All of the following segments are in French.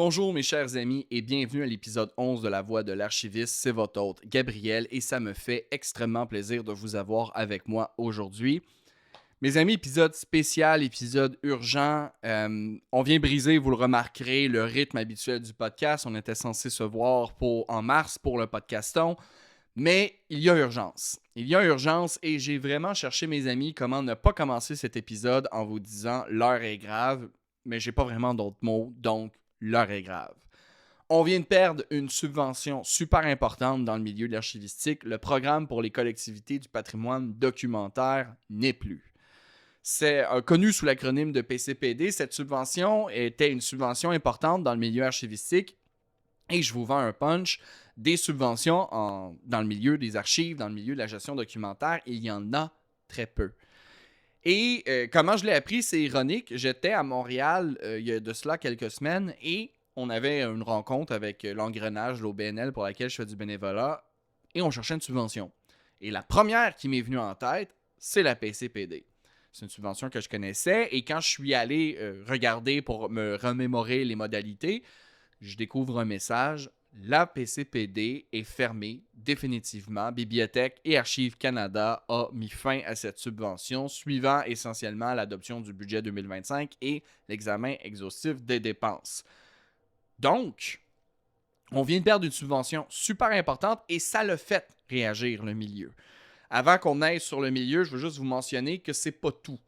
Bonjour mes chers amis et bienvenue à l'épisode 11 de La Voix de l'Archiviste. C'est votre hôte Gabriel et ça me fait extrêmement plaisir de vous avoir avec moi aujourd'hui. Mes amis, épisode spécial, épisode urgent. On vient briser, vous le remarquerez, le rythme habituel du podcast. On était censé se voir en mars pour le podcaston, mais il y a urgence. Il y a urgence et j'ai vraiment cherché, mes amis, comment ne pas commencer cet épisode en vous disant « l'heure est grave », mais j'ai pas vraiment d'autres mots, donc l'heure est grave. On vient de perdre une subvention super importante dans le milieu de l'archivistique. Le programme pour les collectivités du patrimoine documentaire n'est plus. C'est connu sous l'acronyme de PCPD. Cette subvention était une subvention importante dans le milieu archivistique. Et je vous vends un punch. Des subventions dans le milieu des archives, dans le milieu de la gestion documentaire, il y en a très peu. Et comment je l'ai appris, c'est ironique. J'étais à Montréal il y a de cela quelques semaines et on avait une rencontre avec l'engrenage, l'OBNL, pour laquelle je fais du bénévolat, et on cherchait une subvention. Et la première qui m'est venue en tête, c'est la PCPD. C'est une subvention que je connaissais, et quand je suis allé regarder pour me remémorer les modalités, je découvre un message. La PCPD est fermée définitivement. Bibliothèque et Archives Canada a mis fin à cette subvention, suivant essentiellement l'adoption du budget 2025 et l'examen exhaustif des dépenses. Donc, on vient de perdre une subvention super importante et ça l'a fait réagir le milieu. Avant qu'on aille sur le milieu, je veux juste vous mentionner que c'est pas tout.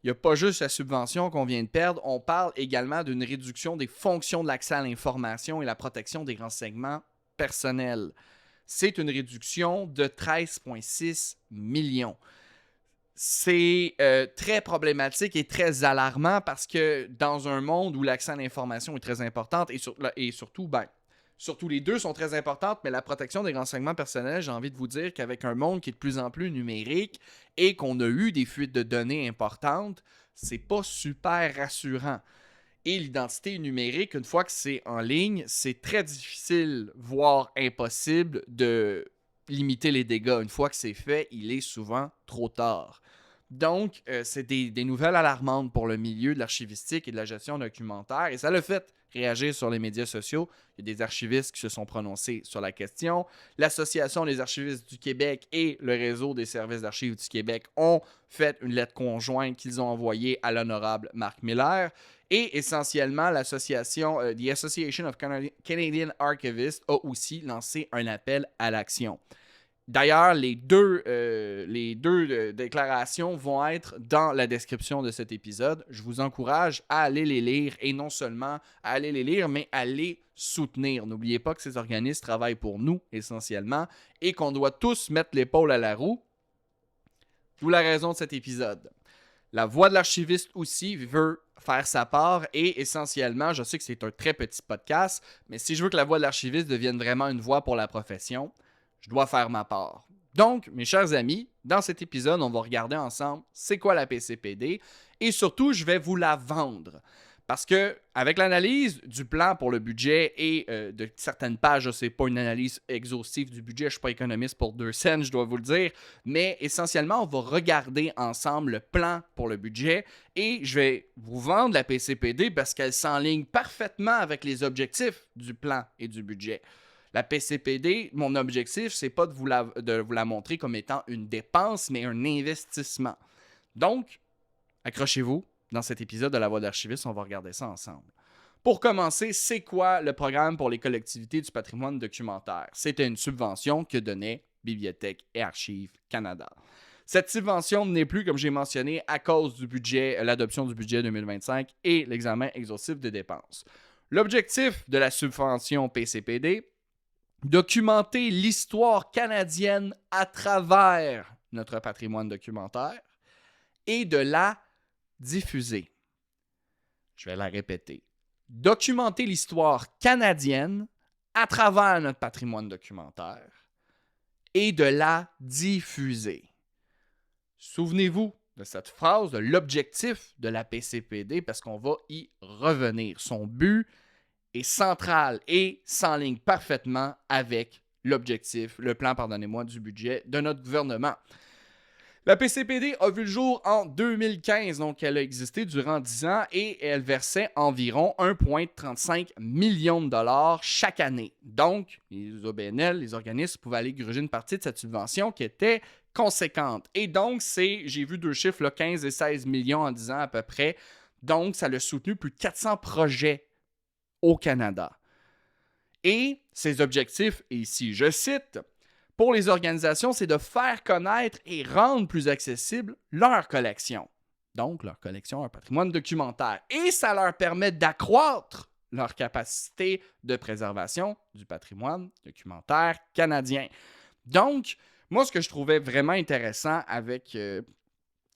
Il n'y a pas juste la subvention qu'on vient de perdre, on parle également d'une réduction des fonctions de l'accès à l'information et la protection des renseignements personnels. C'est une réduction de 13,6 millions. C'est très problématique et très alarmant parce que dans un monde où l'accès à l'information est très important et surtout les deux sont très importantes, mais la protection des renseignements personnels, j'ai envie de vous dire qu'avec un monde qui est de plus en plus numérique et qu'on a eu des fuites de données importantes, c'est pas super rassurant. Et l'identité numérique, une fois que c'est en ligne, c'est très difficile, voire impossible de limiter les dégâts. Une fois que c'est fait, il est souvent trop tard. Donc, c'est des nouvelles alarmantes pour le milieu de l'archivistique et de la gestion documentaire. Et ça l'a fait réagir sur les médias sociaux. Il y a des archivistes qui se sont prononcés sur la question. L'Association des archivistes du Québec et le Réseau des services d'archives du Québec ont fait une lettre conjointe qu'ils ont envoyée à l'honorable Marc Miller. Et essentiellement, l'association The Association of Canadian Archivists a aussi lancé un appel à l'action. D'ailleurs, les deux déclarations vont être dans la description de cet épisode. Je vous encourage à aller les lire et non seulement à aller les lire, mais à les soutenir. N'oubliez pas que ces organismes travaillent pour nous essentiellement et qu'on doit tous mettre l'épaule à la roue. D'où la raison de cet épisode. La Voix de l'archiviste aussi veut faire sa part et essentiellement, je sais que c'est un très petit podcast, mais si je veux que la Voix de l'archiviste devienne vraiment une voix pour la profession, je dois faire ma part. Donc, mes chers amis, dans cet épisode, on va regarder ensemble c'est quoi la PCPD et surtout, je vais vous la vendre. Parce que avec l'analyse du plan pour le budget et de certaines pages, c'est pas une analyse exhaustive du budget, je suis pas économiste pour 2 cents, je dois vous le dire, mais essentiellement, on va regarder ensemble le plan pour le budget et je vais vous vendre la PCPD parce qu'elle s'enligne parfaitement avec les objectifs du plan et du budget. La PCPD, mon objectif, c'est pas de vous la montrer comme étant une dépense, mais un investissement. Donc, accrochez-vous. Dans cet épisode de La Voix d'archiviste, on va regarder ça ensemble. Pour commencer, c'est quoi le programme pour les collectivités du patrimoine documentaire? C'était une subvention que donnait Bibliothèque et Archives Canada. Cette subvention n'est plus, comme j'ai mentionné, à cause du budget, l'adoption du budget 2025 et l'examen exhaustif des dépenses. L'objectif de la subvention PCPD, documenter l'histoire canadienne à travers notre patrimoine documentaire et de la diffuser. Je vais la répéter. Documenter l'histoire canadienne à travers notre patrimoine documentaire et de la diffuser. Souvenez-vous de cette phrase, de l'objectif de la PCPD, parce qu'on va y revenir. Son but est central et s'enligne parfaitement avec l'objectif, le plan, du budget de notre gouvernement. La PCPD a vu le jour en 2015, donc elle a existé durant 10 ans et elle versait environ 1,35 million de dollars chaque année. Donc, les OBNL, les organismes, pouvaient aller gruger une partie de cette subvention qui était conséquente. Et donc, j'ai vu deux chiffres, là, 15 et 16 millions en 10 ans à peu près. Donc, ça a soutenu plus de 400 projets au Canada. Et ses objectifs, et ici je cite, pour les organisations, c'est de faire connaître et rendre plus accessible leur collection. Donc, leur collection, un patrimoine documentaire. Et ça leur permet d'accroître leur capacité de préservation du patrimoine documentaire canadien. Donc, moi, ce que je trouvais vraiment intéressant avec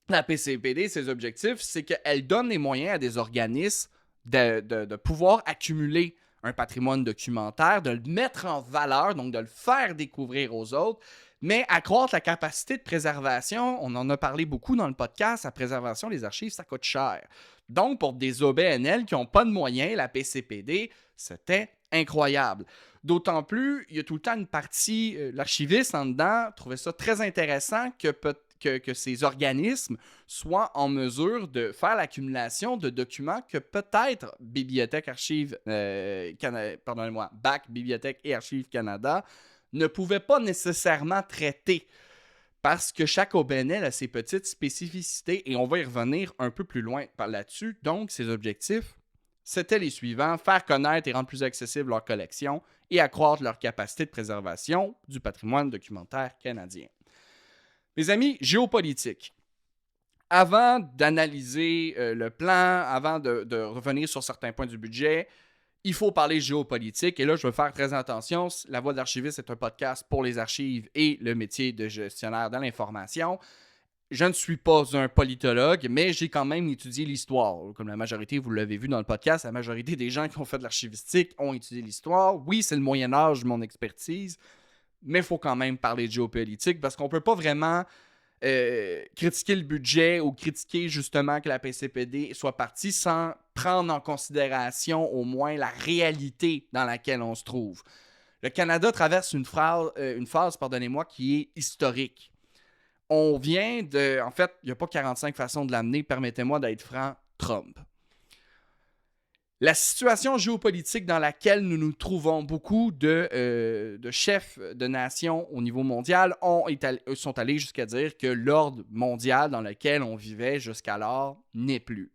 la PCPD, ses objectifs, c'est qu'elle donne les moyens à des organismes de pouvoir accumuler un patrimoine documentaire, de le mettre en valeur, donc de le faire découvrir aux autres, mais accroître la capacité de préservation. On en a parlé beaucoup dans le podcast, la préservation des archives, ça coûte cher. Donc, pour des OBNL qui n'ont pas de moyens, la PCPD, c'était incroyable. D'autant plus, il y a tout le temps une partie, l'archiviste en dedans trouvait ça très intéressant que ces organismes soient en mesure de faire l'accumulation de documents que peut-être Bibliothèque, Archives, BAC, Bibliothèque et Archives Canada ne pouvaient pas nécessairement traiter parce que chaque OBNL a ses petites spécificités et on va y revenir un peu plus loin par là-dessus. Donc, ses objectifs, c'était les suivants: faire connaître et rendre plus accessible leur collection et accroître leur capacité de préservation du patrimoine documentaire canadien. Mes amis, géopolitique. Avant d'analyser le plan, avant de revenir sur certains points du budget, il faut parler géopolitique. Et là, je veux faire très attention. La Voix de l'archiviste est un podcast pour les archives et le métier de gestionnaire de l'information. Je ne suis pas un politologue, mais j'ai quand même étudié l'histoire. Comme la majorité, vous l'avez vu dans le podcast, la majorité des gens qui ont fait de l'archivistique ont étudié l'histoire. Oui, c'est le Moyen-Âge, mon expertise, mais il faut quand même parler de géopolitique parce qu'on ne peut pas vraiment critiquer le budget ou critiquer justement que la PCPD soit partie sans prendre en considération au moins la réalité dans laquelle on se trouve. Le Canada traverse une phase, qui est historique. On vient de... En fait, il n'y a pas 45 façons de l'amener, permettez-moi d'être franc, Trump. La situation géopolitique dans laquelle nous nous trouvons, beaucoup de chefs de nations au niveau mondial sont allés jusqu'à dire que l'ordre mondial dans lequel on vivait jusqu'alors n'est plus.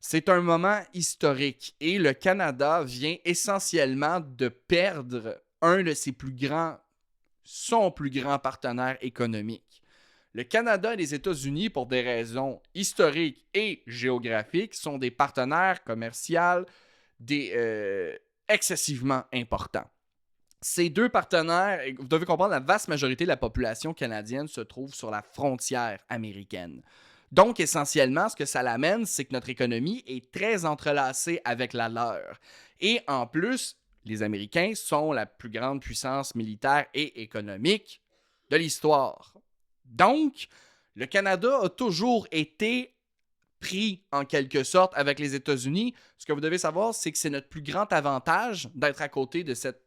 C'est un moment historique et le Canada vient essentiellement de perdre son plus grand partenaire économique. Le Canada et les États-Unis, pour des raisons historiques et géographiques, sont des partenaires commerciaux excessivement importants. Ces deux partenaires, vous devez comprendre, la vaste majorité de la population canadienne se trouve sur la frontière américaine. Donc, essentiellement, ce que ça l'amène, c'est que notre économie est très entrelacée avec la leur. Et en plus, les Américains sont la plus grande puissance militaire et économique de l'histoire. Donc, le Canada a toujours été pris en quelque sorte avec les États-Unis. Ce que vous devez savoir, c'est que c'est notre plus grand avantage d'être à côté de cette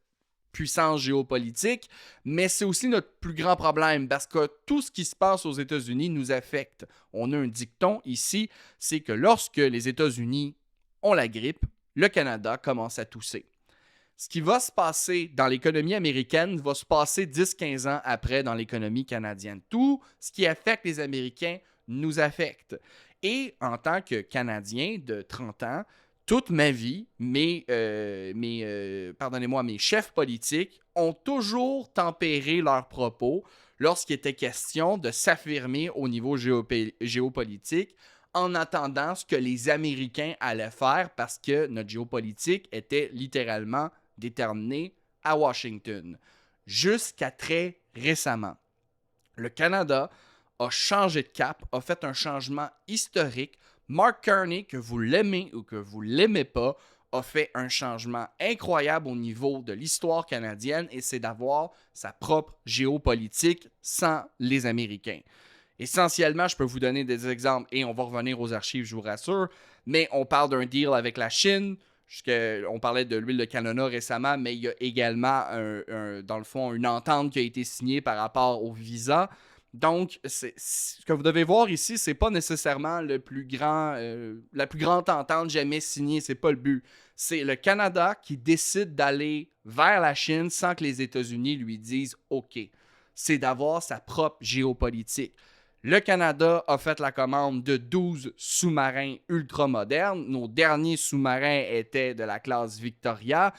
puissance géopolitique, mais c'est aussi notre plus grand problème parce que tout ce qui se passe aux États-Unis nous affecte. On a un dicton ici, c'est que lorsque les États-Unis ont la grippe, le Canada commence à tousser. Ce qui va se passer dans l'économie américaine va se passer 10-15 ans après dans l'économie canadienne. Tout ce qui affecte les Américains nous affecte. Et en tant que Canadien de 30 ans, toute ma vie, mes chefs politiques ont toujours tempéré leurs propos lorsqu'il était question de s'affirmer au niveau géopolitique en attendant ce que les Américains allaient faire parce que notre géopolitique était littéralement déterminée à Washington. Jusqu'à très récemment, le Canada a changé de cap, a fait un changement historique. Mark Carney, que vous l'aimez ou que vous l'aimez pas, a fait un changement incroyable au niveau de l'histoire canadienne et c'est d'avoir sa propre géopolitique sans les Américains. Essentiellement, je peux vous donner des exemples et on va revenir aux archives, je vous rassure, mais on parle d'un deal avec la Chine. On parlait de l'huile de canola récemment, mais il y a également, dans le fond, une entente qui a été signée par rapport au visa. Donc, ce que vous devez voir ici, c'est pas nécessairement la plus grande entente jamais signée, c'est pas le but. C'est le Canada qui décide d'aller vers la Chine sans que les États-Unis lui disent OK. C'est d'avoir sa propre géopolitique. Le Canada a fait la commande de 12 sous-marins ultramodernes. Nos derniers sous-marins étaient de la classe Victoria.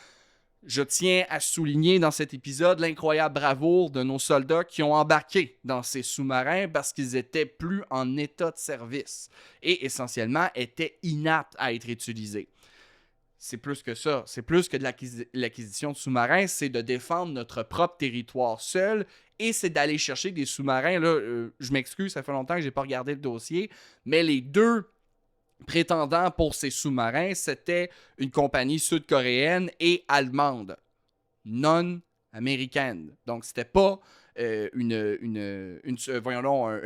Je tiens à souligner dans cet épisode l'incroyable bravoure de nos soldats qui ont embarqué dans ces sous-marins parce qu'ils étaient plus en état de service et essentiellement étaient inaptes à être utilisés. C'est plus que ça. C'est plus que de l'acquisition de sous-marins, c'est de défendre notre propre territoire seul et c'est d'aller chercher des sous-marins. Là, je m'excuse, ça fait longtemps que je n'ai pas regardé le dossier, mais les deux prétendants pour ces sous-marins, c'était une compagnie sud-coréenne et allemande, non américaine. Donc, c'était pas un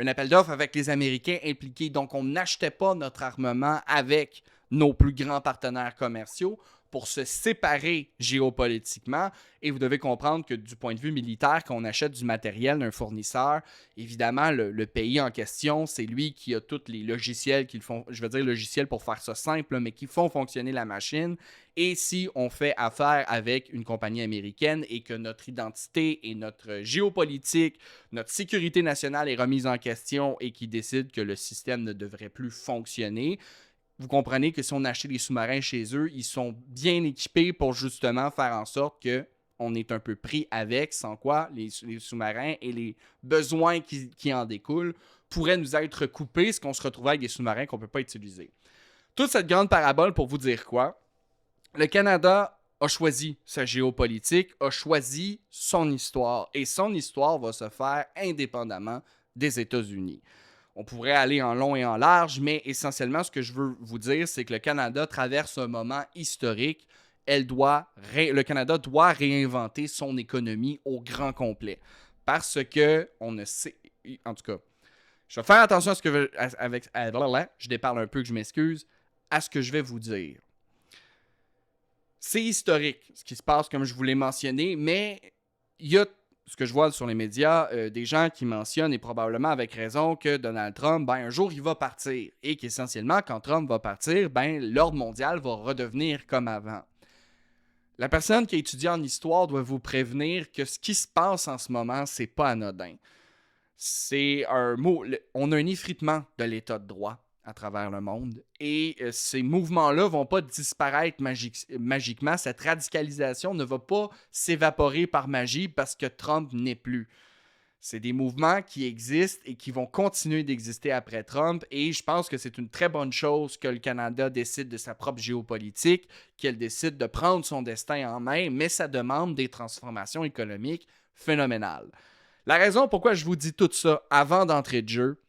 appel d'offres avec les Américains impliqués. Donc, on n'achetait pas notre armement avec nos plus grands partenaires commerciaux pour se séparer géopolitiquement. Et vous devez comprendre que du point de vue militaire, quand on achète du matériel d'un fournisseur, évidemment, le pays en question, c'est lui qui a tous les logiciels qui font, je veux dire logiciels pour faire ça simple, mais qui font fonctionner la machine. Et si on fait affaire avec une compagnie américaine et que notre identité et notre géopolitique, notre sécurité nationale est remise en question et qui décide que le système ne devrait plus fonctionner, vous comprenez que si on achète des sous-marins chez eux, ils sont bien équipés pour justement faire en sorte qu'on est un peu pris avec, sans quoi les sous-marins et les besoins qui en découlent pourraient nous être coupés, ce qu'on se retrouvait avec des sous-marins qu'on ne peut pas utiliser. Toute cette grande parabole pour vous dire quoi? Le Canada a choisi sa géopolitique, a choisi son histoire, et son histoire va se faire indépendamment des États-Unis. On pourrait aller en long et en large, mais essentiellement, ce que je veux vous dire, c'est que le Canada traverse un moment historique. Le Canada doit réinventer son économie au grand complet. Parce que on ne sait... En tout cas, je vais faire attention à ce que je déparle un peu, que je m'excuse, à ce que je vais vous dire. C'est historique, ce qui se passe, comme je vous l'ai mentionné, mais il y a ce que je vois sur les médias, des gens qui mentionnent, et probablement avec raison, que Donald Trump, un jour, il va partir. Et qu'essentiellement, quand Trump va partir, l'ordre mondial va redevenir comme avant. La personne qui a étudié en histoire doit vous prévenir que ce qui se passe en ce moment, c'est pas anodin. C'est un mot. On a un effritement de l'état de droit à travers le monde. Et ces mouvements-là vont pas disparaître magiquement. Cette radicalisation ne va pas s'évaporer par magie parce que Trump n'est plus. C'est des mouvements qui existent et qui vont continuer d'exister après Trump. Et je pense que c'est une très bonne chose que le Canada décide de sa propre géopolitique, qu'elle décide de prendre son destin en main, mais ça demande des transformations économiques phénoménales. La raison pourquoi je vous dis tout ça avant d'entrer de jeu,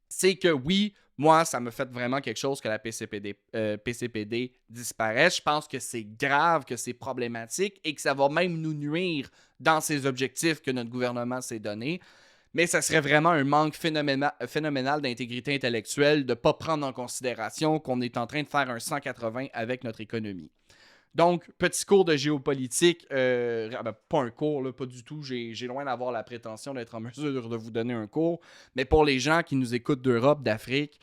c'est que oui, moi, ça me fait vraiment quelque chose que la PCPD disparaisse. Je pense que c'est grave, que c'est problématique et que ça va même nous nuire dans ces objectifs que notre gouvernement s'est donnés. Mais ça serait vraiment un manque phénoménal d'intégrité intellectuelle de ne pas prendre en considération qu'on est en train de faire un 180 avec notre économie. Donc, petit cours de géopolitique, pas un cours, là, pas du tout, j'ai loin d'avoir la prétention d'être en mesure de vous donner un cours, mais pour les gens qui nous écoutent d'Europe, d'Afrique,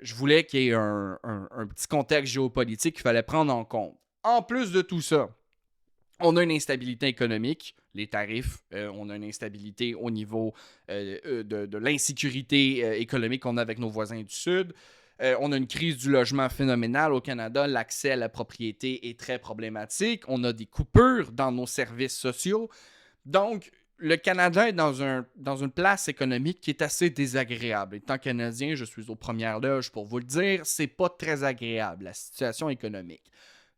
je voulais qu'il y ait un petit contexte géopolitique qu'il fallait prendre en compte. En plus de tout ça, on a une instabilité économique, les tarifs, on a une instabilité au niveau de l'insécurité économique qu'on a avec nos voisins du Sud. On a une crise du logement phénoménale au Canada. L'accès à la propriété est très problématique. On a des coupures dans nos services sociaux. Donc, le Canada est dans une place économique qui est assez désagréable. Étant Canadien, je suis aux premières loges pour vous le dire, c'est pas très agréable, la situation économique.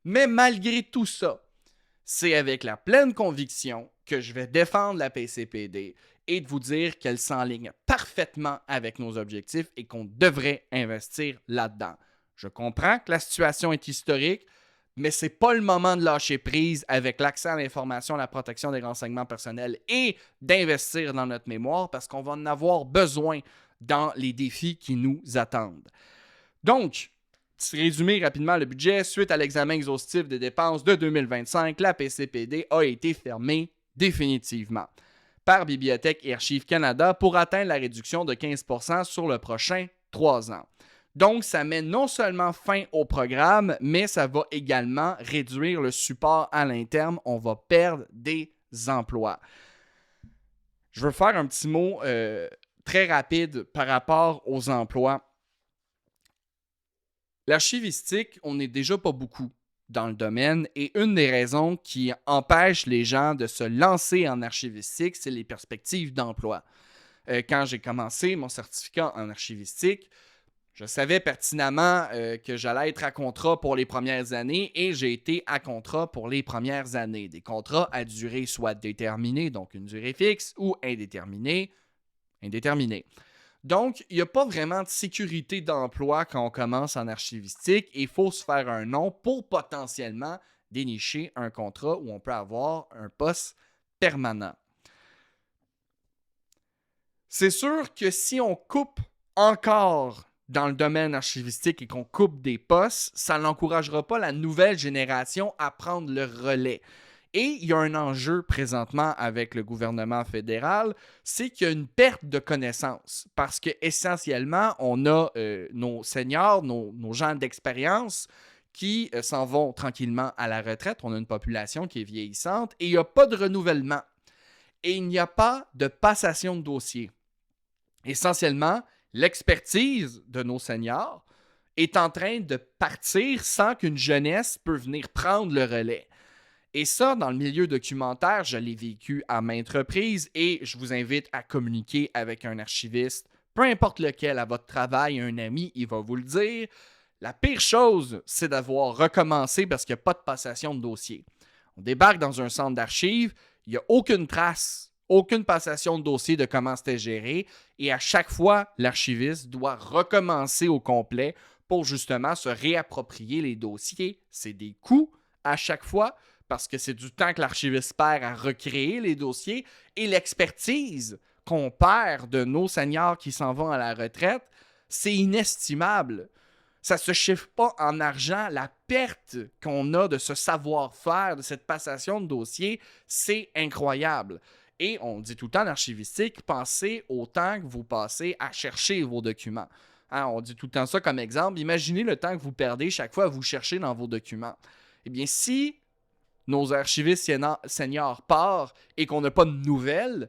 Mais malgré tout ça, c'est avec la pleine conviction que je vais défendre la PCPD et de vous dire qu'elle s'enligne parfaitement avec nos objectifs et qu'on devrait investir là-dedans. Je comprends que la situation est historique, mais c'est pas le moment de lâcher prise avec l'accès à l'information, la protection des renseignements personnels et d'investir dans notre mémoire parce qu'on va en avoir besoin dans les défis qui nous attendent. Donc, résumer rapidement le budget, suite à l'examen exhaustif des dépenses de 2025, la PCPD a été fermée définitivement. par Bibliothèque et Archives Canada pour atteindre la réduction de 15% sur le prochain 3 ans. Donc, ça met non seulement fin au programme, mais ça va également réduire le support à l'interne. On va perdre des emplois. Je veux faire un petit mot très rapide par rapport aux emplois. L'archivistique, on n'est déjà pas beaucoup dans le domaine et une des raisons qui empêche les gens de se lancer en archivistique, c'est les perspectives d'emploi. Quand j'ai commencé mon certificat en archivistique, je savais pertinemment que j'allais être à contrat pour les premières années et j'ai été à contrat pour les premières années. Des contrats à durée soit déterminée, donc une durée fixe, ou indéterminée. Donc, il n'y a pas vraiment de sécurité d'emploi quand on commence en archivistique et il faut se faire un nom pour potentiellement dénicher un contrat où on peut avoir un poste permanent. C'est sûr que si on coupe encore dans le domaine archivistique et qu'on coupe des postes, ça n'encouragera pas la nouvelle génération à prendre le relais. Et il y a un enjeu présentement avec le gouvernement fédéral, c'est qu'il y a une perte de connaissances. Parce qu'essentiellement, on a nos seniors, nos gens d'expérience qui s'en vont tranquillement à la retraite. On a une population qui est vieillissante et il n'y a pas de renouvellement. Et il n'y a pas de passation de dossier. Essentiellement, l'expertise de nos seniors est en train de partir sans qu'une jeunesse peut venir prendre le relais. Et ça, dans le milieu documentaire, je l'ai vécu à maintes reprises et je vous invite à communiquer avec un archiviste, peu importe lequel, à votre travail, un ami, il va vous le dire. La pire chose, c'est d'avoir recommencé parce qu'il n'y a pas de passation de dossier. On débarque dans un centre d'archives, il n'y a aucune trace, aucune passation de dossier de comment c'était géré et à chaque fois, l'archiviste doit recommencer au complet pour justement se réapproprier les dossiers. C'est des coûts à chaque fois parce que c'est du temps que l'archiviste perd à recréer les dossiers et l'expertise qu'on perd de nos seniors qui s'en vont à la retraite, c'est inestimable. Ça ne se chiffre pas en argent. La perte qu'on a de ce savoir-faire, de cette passation de dossier, c'est incroyable. Et on dit tout le temps en archivistique, pensez au temps que vous passez à chercher vos documents. Hein, on dit tout le temps ça comme exemple. Imaginez le temps que vous perdez chaque fois à vous chercher dans vos documents. Eh bien, si nos archivistes seniors partent et qu'on n'a pas de nouvelles,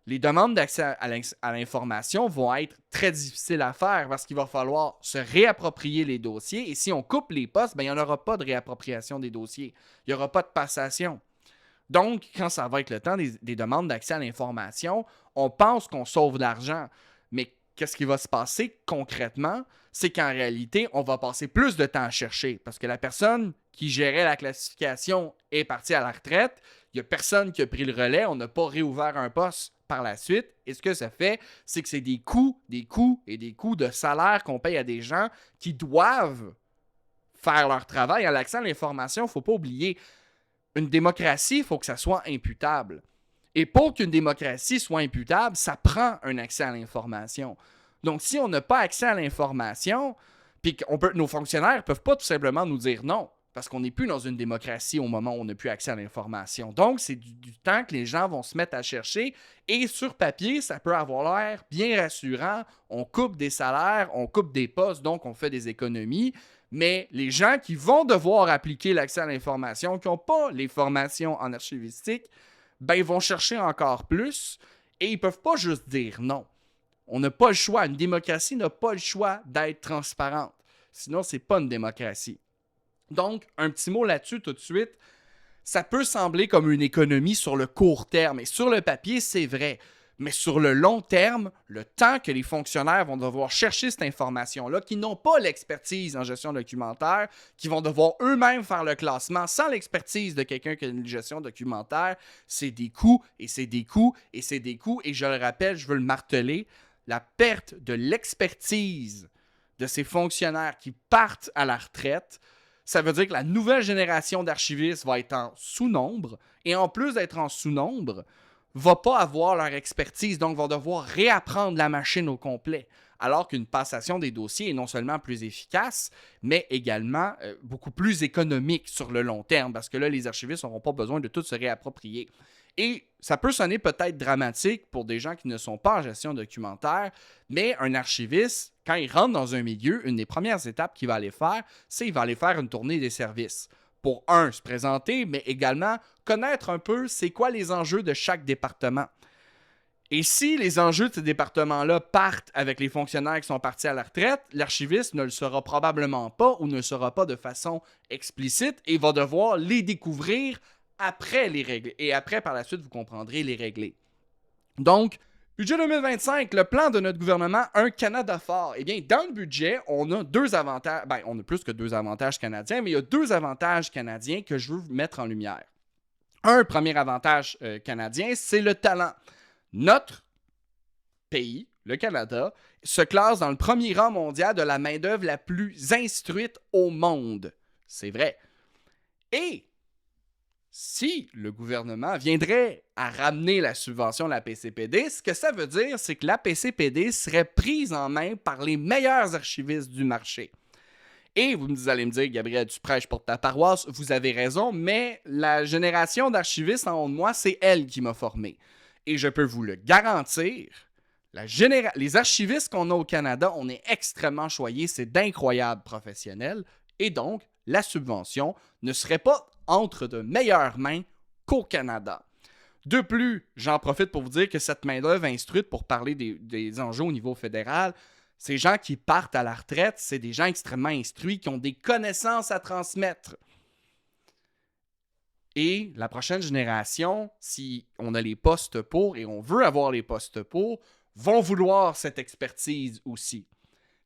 les demandes d'accès à l'information vont être très difficiles à faire parce qu'il va falloir se réapproprier les dossiers. Et si on coupe les postes, il n'y en aura pas de réappropriation des dossiers. Il n'y aura pas de passation. Donc, quand ça va être le temps des demandes d'accès à l'information, on pense qu'on sauve de l'argent. Mais qu'est-ce qui va se passer concrètement? C'est qu'en réalité, on va passer plus de temps à chercher parce que la personne qui gérait la classification est partie à la retraite. Il n'y a personne qui a pris le relais. On n'a pas réouvert un poste par la suite. Et ce que ça fait, c'est que c'est des coûts de salaire qu'on paye à des gens qui doivent faire leur travail. À l'accès à l'information, il ne faut pas oublier, une démocratie, il faut que ça soit imputable. Et pour qu'une démocratie soit imputable, ça prend un accès à l'information. Donc, si on n'a pas accès à l'information, puis nos fonctionnaires ne peuvent pas tout simplement nous dire non, parce qu'on n'est plus dans une démocratie au moment où on n'a plus accès à l'information. Donc, c'est du temps que les gens vont se mettre à chercher. Et sur papier, ça peut avoir l'air bien rassurant. On coupe des salaires, on coupe des postes, donc on fait des économies. Mais les gens qui vont devoir appliquer l'accès à l'information, qui n'ont pas les formations en archivistique, ben, ils vont chercher encore plus et ils ne peuvent pas juste dire non. On n'a pas le choix. Une démocratie n'a pas le choix d'être transparente. Sinon, ce n'est pas une démocratie. Donc, un petit mot là-dessus tout de suite. Ça peut sembler comme une économie sur le court terme. Et sur le papier, c'est vrai. Mais sur le long terme, le temps que les fonctionnaires vont devoir chercher cette information-là, qui n'ont pas l'expertise en gestion documentaire, qui vont devoir eux-mêmes faire le classement sans l'expertise de quelqu'un qui a une gestion documentaire, c'est des coûts, et c'est des coûts, et c'est des coûts. Et je le rappelle, je veux le marteler, la perte de l'expertise de ces fonctionnaires qui partent à la retraite, ça veut dire que la nouvelle génération d'archivistes va être en sous-nombre, et en plus d'être en sous-nombre, va pas avoir leur expertise, donc vont devoir réapprendre la machine au complet. Alors qu'une passation des dossiers est non seulement plus efficace, mais également beaucoup plus économique sur le long terme, parce que là, les archivistes n'auront pas besoin de tout se réapproprier. Et ça peut sonner peut-être dramatique pour des gens qui ne sont pas en gestion documentaire, mais un archiviste, quand il rentre dans un milieu, une des premières étapes qu'il va aller faire, c'est qu'il va aller faire une tournée des services. Pour se présenter, mais également connaître un peu c'est quoi les enjeux de chaque département. Et si les enjeux de ces départements-là partent avec les fonctionnaires qui sont partis à la retraite, l'archiviste ne le saura probablement pas ou ne le saura pas de façon explicite et va devoir les découvrir après les régler. Et après, par la suite, vous comprendrez les régler. Donc, budget 2025, le plan de notre gouvernement, un Canada fort. Eh bien, dans le budget, on a deux avantages. Ben, on a plus que deux avantages canadiens, mais il y a deux avantages canadiens que je veux vous mettre en lumière. Un premier avantage canadien, c'est le talent. Notre pays, le Canada, se classe dans le premier rang mondial de la main-d'œuvre la plus instruite au monde. C'est vrai. Et si le gouvernement viendrait à ramener la subvention de la PCPD, ce que ça veut dire, c'est que la PCPD serait prise en main par les meilleurs archivistes du marché. Et vous allez me dire, Gabriel, tu prêches pour ta paroisse, vous avez raison, mais la génération d'archivistes en haut de moi, c'est elle qui m'a formé. Et je peux vous le garantir, les archivistes qu'on a au Canada, on est extrêmement choyés, c'est d'incroyables professionnels, et donc la subvention ne serait pas entre de meilleures mains qu'au Canada. De plus, j'en profite pour vous dire que cette main-d'œuvre instruite pour parler des enjeux au niveau fédéral, ces gens qui partent à la retraite, c'est des gens extrêmement instruits qui ont des connaissances à transmettre. Et la prochaine génération, si on a les postes pour et on veut avoir les postes pour, vont vouloir cette expertise aussi.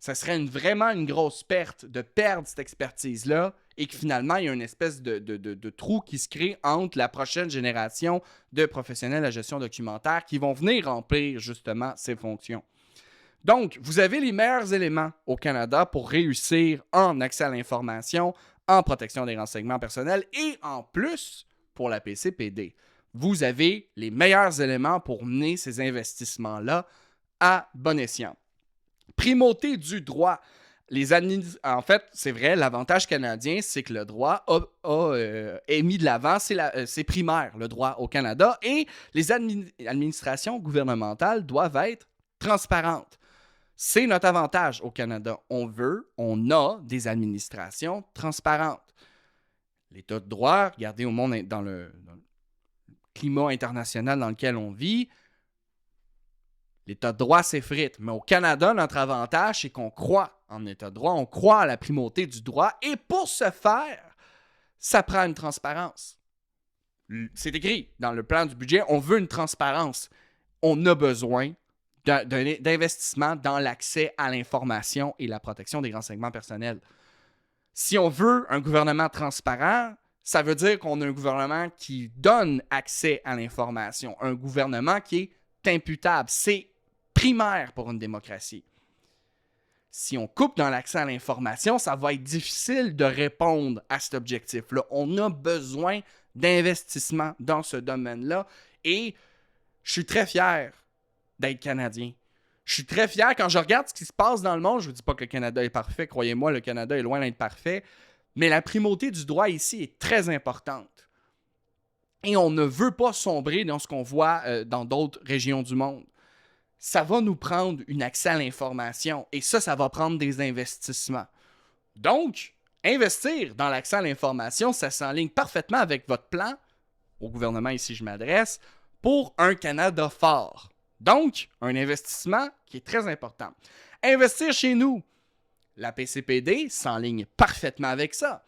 Ça serait vraiment une grosse perte de perdre cette expertise-là et que finalement, il y a une espèce de trou qui se crée entre la prochaine génération de professionnels de la gestion documentaire qui vont venir remplir justement ces fonctions. Donc, vous avez les meilleurs éléments au Canada pour réussir en accès à l'information, en protection des renseignements personnels et en plus pour la PCPD. Vous avez les meilleurs éléments pour mener ces investissements-là à bon escient. Primauté du droit. En fait, c'est vrai, l'avantage canadien, c'est que le droit est mis de l'avant, c'est primaire, le droit au Canada, et les administrations gouvernementales doivent être transparentes. C'est notre avantage au Canada. On a des administrations transparentes. L'état de droit, regardez au monde dans le climat international dans lequel on vit, l'état de droit s'effrite. Mais au Canada, notre avantage, c'est qu'on croit en état de droit, on croit à la primauté du droit, et pour ce faire, ça prend une transparence. C'est écrit dans le plan du budget, on veut une transparence. On a besoin d'investissement dans l'accès à l'information et la protection des renseignements personnels. Si on veut un gouvernement transparent, ça veut dire qu'on a un gouvernement qui donne accès à l'information, un gouvernement qui est imputable. C'est primaire pour une démocratie. Si on coupe dans l'accès à l'information, ça va être difficile de répondre à cet objectif-là. On a besoin d'investissement dans ce domaine-là et je suis très fier d'être Canadien. Je suis très fier quand je regarde ce qui se passe dans le monde. Je ne vous dis pas que le Canada est parfait. Croyez-moi, le Canada est loin d'être parfait. Mais la primauté du droit ici est très importante. Et on ne veut pas sombrer dans ce qu'on voit dans d'autres régions du monde. Ça va nous prendre un accès à l'information. Et ça va prendre des investissements. Donc, investir dans l'accès à l'information, ça s'enligne parfaitement avec votre plan, au gouvernement ici je m'adresse, pour un Canada fort. Donc, un investissement qui est très important. Investir chez nous. La PCPD s'enligne parfaitement avec ça.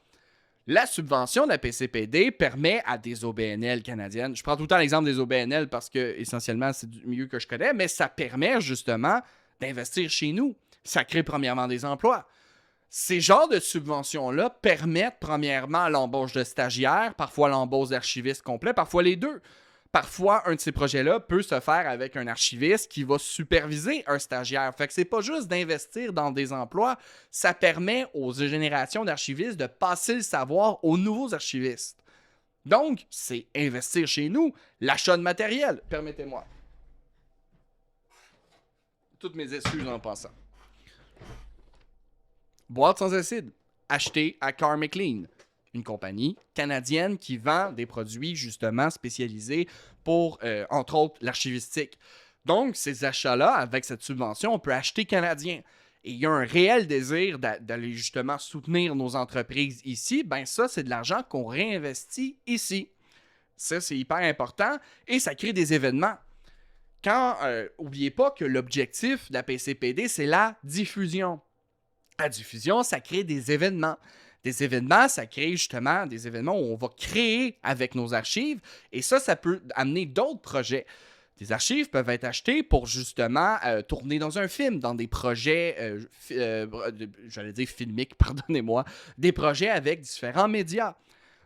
La subvention de la PCPD permet à des OBNL canadiennes, je prends tout le temps l'exemple des OBNL parce que essentiellement c'est du milieu que je connais, mais ça permet justement d'investir chez nous. Ça crée premièrement des emplois. Ces genres de subventions-là permettent premièrement l'embauche de stagiaires, parfois l'embauche d'archivistes complets, parfois les deux. Parfois, un de ces projets-là peut se faire avec un archiviste qui va superviser un stagiaire. Fait que c'est pas juste d'investir dans des emplois, ça permet aux générations d'archivistes de passer le savoir aux nouveaux archivistes. Donc, c'est investir chez nous, l'achat de matériel. Permettez-moi. Toutes mes excuses en passant. Boîte sans acide, achetée à Carl McLean. une compagnie canadienne qui vend des produits justement spécialisés pour, entre autres, l'archivistique. Donc, ces achats-là, avec cette subvention, on peut acheter canadien. Et il y a un réel désir d'aller justement soutenir nos entreprises ici. Ben ça, c'est de l'argent qu'on réinvestit ici. Ça, c'est hyper important et ça crée des événements. N'oubliez pas que l'objectif de la PCPD, c'est la diffusion. La diffusion, ça crée des événements. Des événements, ça crée justement des événements où on va créer avec nos archives. Et ça peut amener d'autres projets. Des archives peuvent être achetées pour justement tourner dans un film, dans des projets, j'allais dire filmiques, pardonnez-moi, des projets avec différents médias.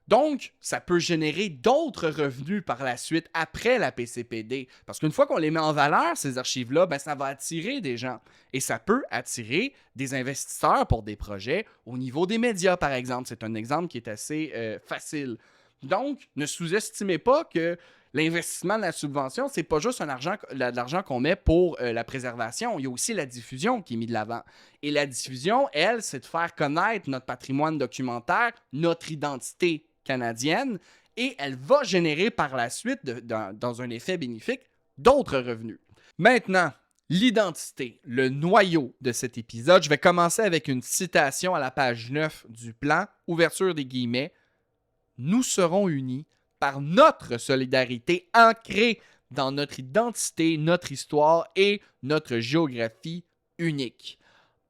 Donc, ça peut générer d'autres revenus par la suite après la PCPD. Parce qu'une fois qu'on les met en valeur, ces archives-là, ben, ça va attirer des gens. Et ça peut attirer des investisseurs pour des projets au niveau des médias, par exemple. C'est un exemple qui est assez facile. Donc, ne sous-estimez pas que l'investissement de la subvention, c'est pas juste de l'argent qu'on met pour la préservation. Il y a aussi la diffusion qui est mise de l'avant. Et la diffusion, elle, c'est de faire connaître notre patrimoine documentaire, notre identité canadienne, et elle va générer par la suite, dans un effet bénéfique, d'autres revenus. Maintenant, l'identité, le noyau de cet épisode. Je vais commencer avec une citation à la page 9 du plan, ouverture des guillemets. « Nous serons unis par notre solidarité ancrée dans notre identité, notre histoire et notre géographie unique.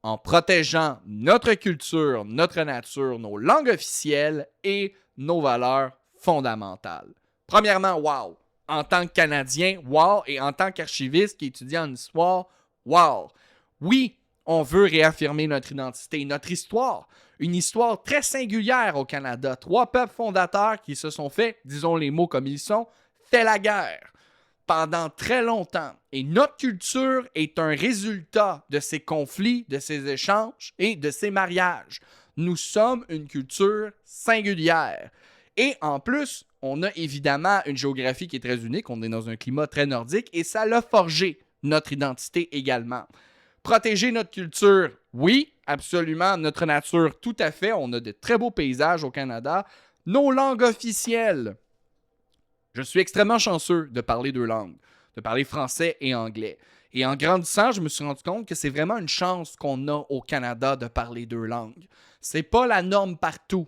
En protégeant notre culture, notre nature, nos langues officielles et nos valeurs fondamentales. » Premièrement, wow! En tant que Canadien, wow! Et en tant qu'archiviste qui étudie en histoire, wow! Oui, on veut réaffirmer notre identité, notre histoire. Une histoire très singulière au Canada. 3 peuples fondateurs qui se sont fait, disons les mots comme ils sont, fait la guerre pendant très longtemps. Et notre culture est un résultat de ces conflits, de ces échanges et de ces mariages. Nous sommes une culture singulière. Et en plus, on a évidemment une géographie qui est très unique. On est dans un climat très nordique et ça l'a forgé notre identité également. Protéger notre culture, oui, absolument. Notre nature, tout à fait. On a de très beaux paysages au Canada. Nos langues officielles. Je suis extrêmement chanceux de parler 2 langues, de parler français et anglais. Et en grandissant, je me suis rendu compte que c'est vraiment une chance qu'on a au Canada de parler 2 langues. C'est pas la norme partout.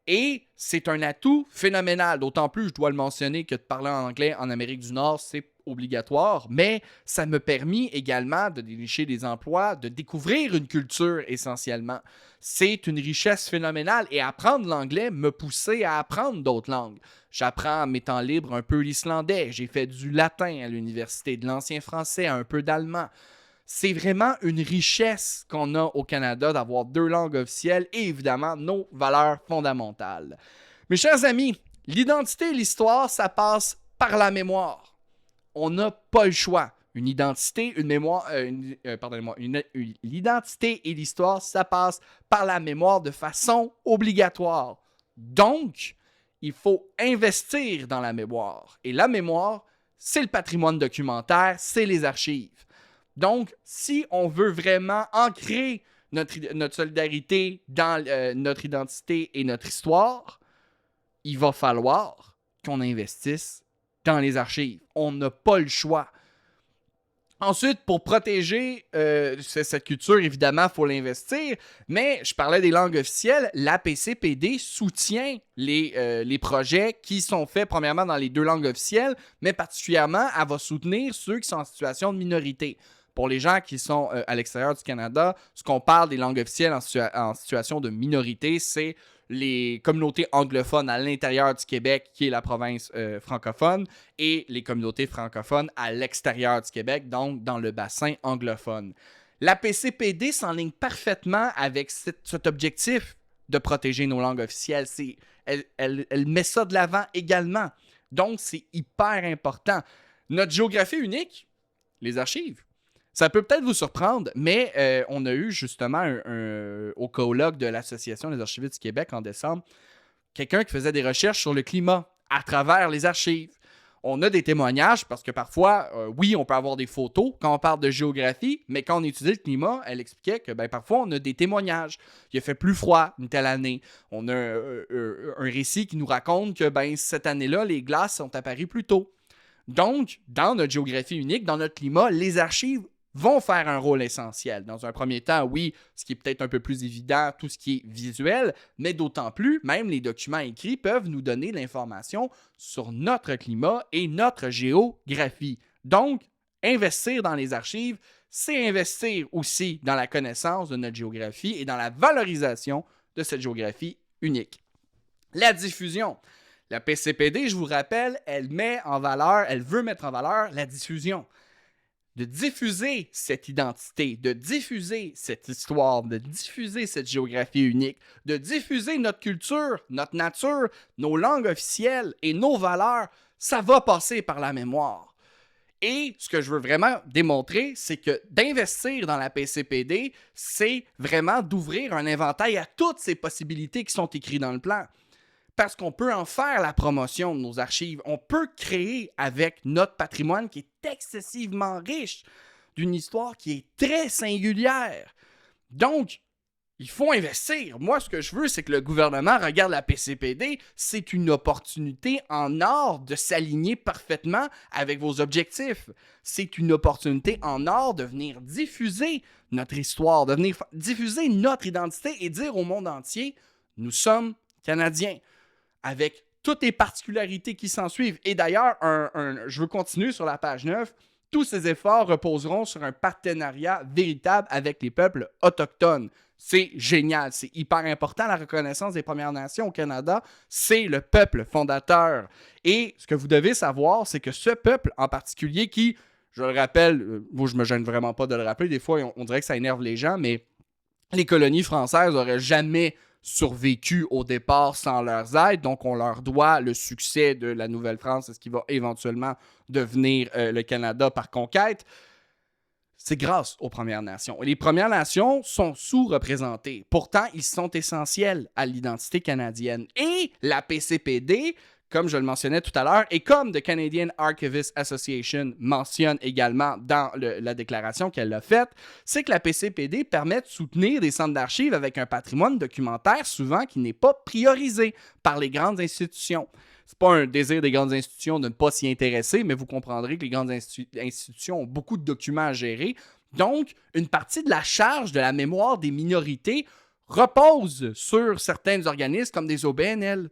Et c'est un atout phénoménal. D'autant plus, je dois le mentionner, que de parler en anglais en Amérique du Nord, c'est obligatoire. Mais ça m'a permis également de dénicher des emplois, de découvrir une culture essentiellement. C'est une richesse phénoménale. Et apprendre l'anglais me poussait à apprendre d'autres langues. J'apprends à mes temps libres un peu l'islandais. J'ai fait du latin à l'université, de l'ancien français, un peu d'allemand. C'est vraiment une richesse qu'on a au Canada d'avoir 2 langues officielles et évidemment nos valeurs fondamentales. Mes chers amis, l'identité et l'histoire, ça passe par la mémoire. On n'a pas le choix. Une identité, une mémoire, l'identité et l'histoire, ça passe par la mémoire de façon obligatoire. Donc, il faut investir dans la mémoire. Et la mémoire, c'est le patrimoine documentaire, c'est les archives. Donc, si on veut vraiment ancrer notre solidarité dans notre identité et notre histoire, il va falloir qu'on investisse dans les archives. On n'a pas le choix. Ensuite, pour protéger cette culture, évidemment, il faut l'investir. Mais je parlais des langues officielles. La PCPD soutient les projets qui sont faits, premièrement, dans les 2 langues officielles, mais particulièrement, elle va soutenir ceux qui sont en situation de minorité. Pour les gens qui sont à l'extérieur du Canada, ce qu'on parle des langues officielles en situation de minorité, c'est les communautés anglophones à l'intérieur du Québec, qui est la province francophone, et les communautés francophones à l'extérieur du Québec, donc dans le bassin anglophone. La PCPD s'enligne parfaitement avec cet objectif de protéger nos langues officielles. Elle met ça de l'avant également. Donc, c'est hyper important. Notre géographie unique, les archives. Ça peut peut-être vous surprendre, mais on a eu justement au colloque de l'Association des archivistes du Québec en décembre, quelqu'un qui faisait des recherches sur le climat à travers les archives. On a des témoignages parce que parfois, oui, on peut avoir des photos quand on parle de géographie, mais quand on étudie le climat, elle expliquait que parfois, on a des témoignages. Il a fait plus froid une telle année. On a un récit qui nous raconte que cette année-là, les glaces sont apparues plus tôt. Donc, dans notre géographie unique, dans notre climat, les archives vont faire un rôle essentiel. Dans un premier temps, oui, ce qui est peut-être un peu plus évident, tout ce qui est visuel, mais d'autant plus, même les documents écrits peuvent nous donner l'information sur notre climat et notre géographie. Donc, investir dans les archives, c'est investir aussi dans la connaissance de notre géographie et dans la valorisation de cette géographie unique. La diffusion. La PCPD, je vous rappelle, elle veut mettre en valeur la diffusion. De diffuser cette identité, de diffuser cette histoire, de diffuser cette géographie unique, de diffuser notre culture, notre nature, nos langues officielles et nos valeurs, ça va passer par la mémoire. Et ce que je veux vraiment démontrer, c'est que d'investir dans la PCPD, c'est vraiment d'ouvrir un éventail à toutes ces possibilités qui sont écrites dans le plan. Parce qu'on peut en faire la promotion de nos archives. On peut créer avec notre patrimoine qui est excessivement riche, d'une histoire qui est très singulière. Donc, il faut investir. Moi, ce que je veux, c'est que le gouvernement regarde la PCPD. C'est une opportunité en or de s'aligner parfaitement avec vos objectifs. C'est une opportunité en or de venir diffuser notre histoire, de venir diffuser notre identité et dire au monde entier, nous sommes Canadiens. Avec toutes les particularités qui s'en suivent. Et d'ailleurs, je veux continuer sur la page 9. Tous ces efforts reposeront sur un partenariat véritable avec les peuples autochtones. C'est génial, c'est hyper important. La reconnaissance des Premières Nations au Canada, c'est le peuple fondateur. Et ce que vous devez savoir, c'est que ce peuple en particulier qui, je le rappelle, moi je me gêne vraiment pas de le rappeler, des fois on dirait que ça énerve les gens, mais les colonies françaises n'auraient jamais survécu au départ sans leurs aides, donc on leur doit le succès de la Nouvelle-France, ce qui va éventuellement devenir le Canada par conquête. C'est grâce aux Premières Nations. Et les Premières Nations sont sous-représentées. Pourtant, ils sont essentiels à l'identité canadienne. Et la PCPD, comme je le mentionnais tout à l'heure, et comme The Canadian Archivist Association mentionne également dans la déclaration qu'elle a faite, c'est que la PCPD permet de soutenir des centres d'archives avec un patrimoine documentaire souvent qui n'est pas priorisé par les grandes institutions. C'est pas un désir des grandes institutions de ne pas s'y intéresser, mais vous comprendrez que les grandes institutions ont beaucoup de documents à gérer. Donc, une partie de la charge de la mémoire des minorités repose sur certains organismes comme des OBNL.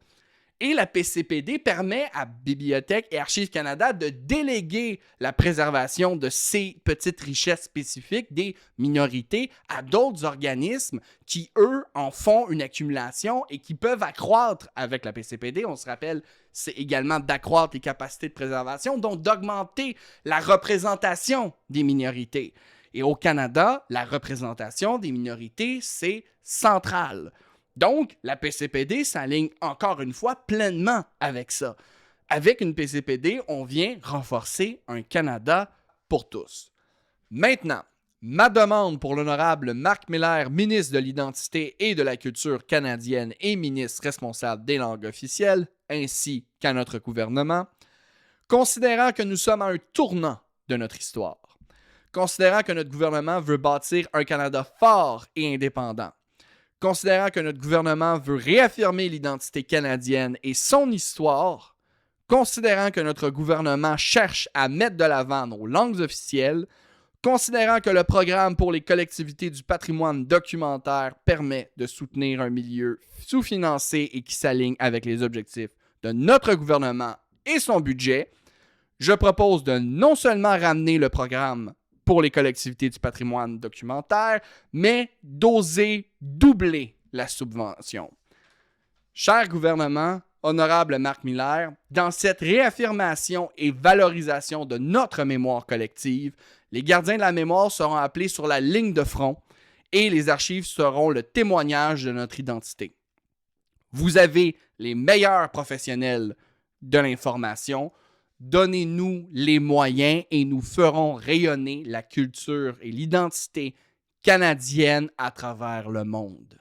Et la PCPD permet à Bibliothèque et Archives Canada de déléguer la préservation de ces petites richesses spécifiques des minorités à d'autres organismes qui, eux, en font une accumulation et qui peuvent accroître avec la PCPD. On se rappelle, c'est également d'accroître les capacités de préservation, donc d'augmenter la représentation des minorités. Et au Canada, la représentation des minorités, c'est central. Donc, la PCPD s'aligne encore une fois pleinement avec ça. Avec une PCPD, on vient renforcer un Canada pour tous. Maintenant, ma demande pour l'honorable Marc Miller, ministre de l'Identité et de la Culture canadienne et ministre responsable des langues officielles, ainsi qu'à notre gouvernement, considérant que nous sommes à un tournant de notre histoire, considérant que notre gouvernement veut bâtir un Canada fort et indépendant, considérant que notre gouvernement veut réaffirmer l'identité canadienne et son histoire, considérant que notre gouvernement cherche à mettre de l'avant nos langues officielles, considérant que le programme pour les collectivités du patrimoine documentaire permet de soutenir un milieu sous-financé et qui s'aligne avec les objectifs de notre gouvernement et son budget, je propose de non seulement ramener le programme pour les collectivités du patrimoine documentaire, mais d'oser doubler la subvention. Cher gouvernement, honorable Marc Miller, dans cette réaffirmation et valorisation de notre mémoire collective, les gardiens de la mémoire seront appelés sur la ligne de front et les archives seront le témoignage de notre identité. Vous avez les meilleurs professionnels de l'information. Donnez-nous les moyens et nous ferons rayonner la culture et l'identité canadienne à travers le monde.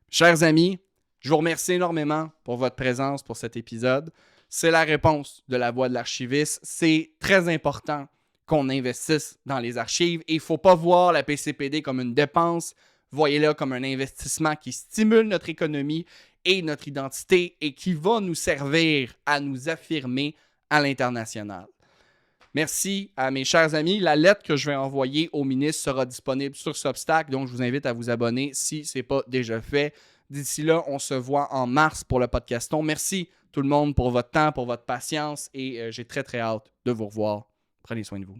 Chers amis, je vous remercie énormément pour votre présence pour cet épisode. C'est la réponse de la Voix de l'archiviste. C'est très important qu'on investisse dans les archives et il ne faut pas voir la PCPD comme une dépense. Voyez-la comme un investissement qui stimule notre économie et notre identité et qui va nous servir à nous affirmer à l'international. Merci à mes chers amis. La lettre que je vais envoyer au ministre sera disponible sur Substack, donc je vous invite à vous abonner si ce n'est pas déjà fait. D'ici là, on se voit en mars pour le podcaston. Merci tout le monde pour votre temps, pour votre patience et j'ai très très hâte de vous revoir. Prenez soin de vous.